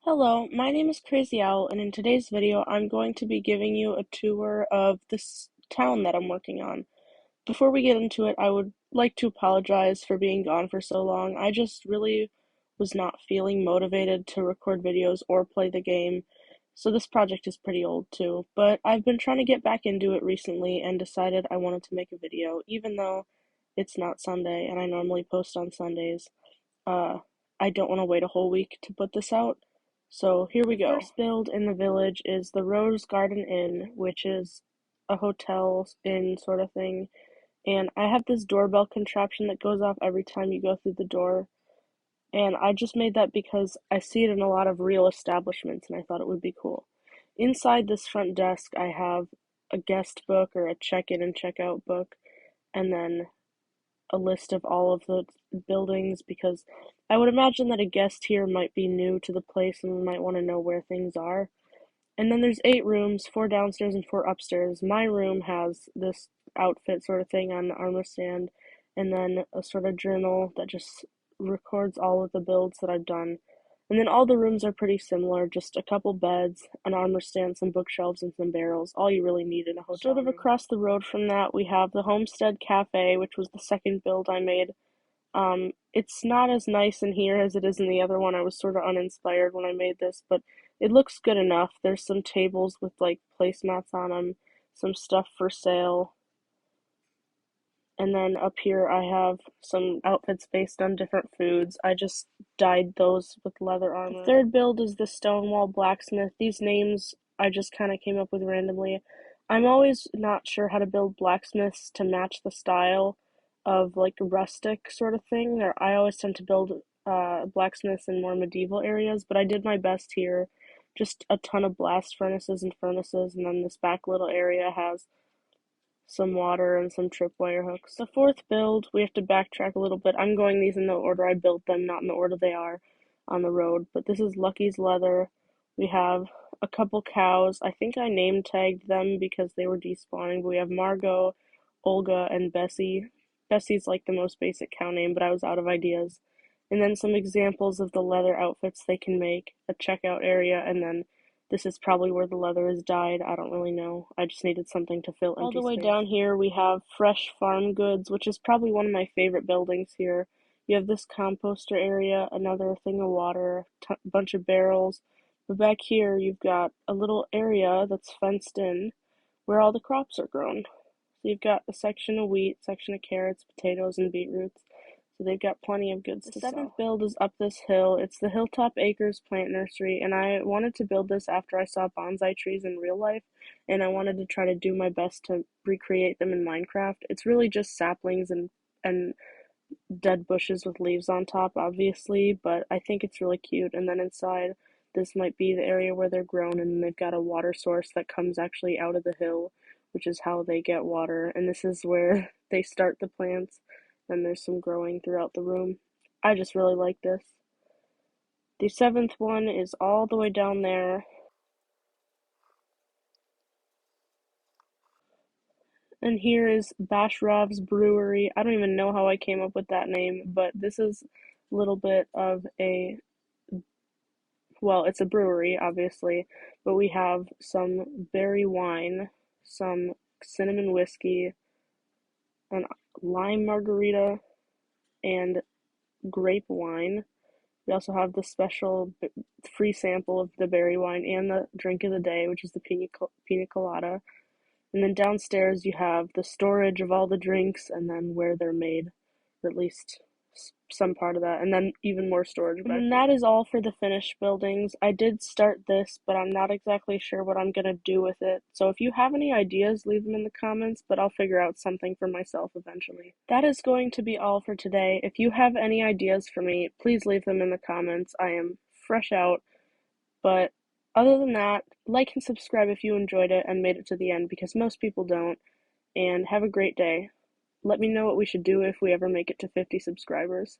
Hello, my name is Crazy Owl, and in today's video, I'm going to be giving you a tour of this town that I'm working on. Before we get into it, I would like to apologize for being gone for so long. I just really was not feeling motivated to record videos or play the game, so this project is pretty old too. But I've been trying to get back into it recently and decided I wanted to make a video, even though it's not Sunday and I normally post on Sundays. Uh, I don't want to wait a whole week to put this out. So here we go. The first build in the village is the Rose Garden Inn, which is a hotel inn sort of thing. And I have this doorbell contraption that goes off every time you go through the door. And I just made that because I see it in a lot of real establishments and I thought it would be cool. Inside this front desk, I have a guest book or a check-in and check-out book, and then a list of all of the buildings because I would imagine that a guest here might be new to the place and might want to know where things are. And then there's 8 rooms, 4 downstairs and 4 upstairs. My room has this outfit sort of thing on the armor stand, and then a sort of journal that just records all of the builds that I've done. And then all the rooms are pretty similar, just a couple beds, an armor stand, some bookshelves, and some barrels. All you really need in a hotel Sort of room. Across the road from that, we have the Homestead Cafe, which was the second build I made. It's not as nice in here as it is in the other one. I was sort of uninspired when I made this, but it looks good enough. There's some tables with like placemats on them, some stuff for sale, and then up here I have some outfits based on different foods. I just dyed those with leather armor. The third build is the Stonewall Blacksmith. These names I just kind of came up with randomly. I'm always not sure how to build blacksmiths to match the style of like rustic sort of thing. Or I always tend to build blacksmiths in more medieval areas, but I did my best here. Just a ton of blast furnaces and furnaces, and then this back little area has some water and some tripwire hooks. The fourth build, we have to backtrack a little bit. I'm going these in the order I built them, not in the order they are on the road. But this is Lucky's Leather. We have a couple cows. I think I name tagged them because they were despawning. But we have Margot, Olga, and Bessie. Bessie's like the most basic cow name, but I was out of ideas. And then some examples of the leather outfits they can make, a checkout area, and then this is probably where the leather is dyed. I don't really know. I just needed something to fill empty All the way space. Down here we have Fresh Farm Goods, which is probably one of my favorite buildings here. You have this composter area, another thing of water, bunch of barrels. But back here you've got a little area that's fenced in where all the crops are grown. So you've got a section of wheat, section of carrots, potatoes, and beetroots. So they've got plenty of goods to sell. The seventh build is up this hill. It's the Hilltop Acres Plant Nursery, and I wanted to build this after I saw bonsai trees in real life, and I wanted to try to do my best to recreate them in Minecraft. It's really just saplings and dead bushes with leaves on top, obviously, but I think it's really cute. And then inside, this might be the area where they're grown, and they've got a water source that comes actually out of the hill, which is how they get water. And this is where they start the plants, and there's some growing throughout the room. I just really like this. The seventh one is all the way down there. And here is Bashrav's Brewery. I don't even know how I came up with that name, but this is a little bit of a, well, it's a brewery, obviously, but we have some berry wine, some cinnamon whiskey, an lime margarita, and grape wine. We also have the special free sample of the berry wine and the drink of the day, which is the pina colada. And then downstairs you have the storage of all the drinks and then where they're made, or at least some part of that, and then even more storage back. And that is all for the finished buildings. I did start this, but I'm not exactly sure what I'm gonna do with it. So if you have any ideas, leave them in the comments, but I'll figure out something for myself eventually. That is going to be all for today. If you have any ideas for me, please leave them in the comments. I am fresh out, but other than that, like and subscribe if you enjoyed it and made it to the end because most people don't. And have a great day. Let me know what we should do if we ever make it to 50 subscribers.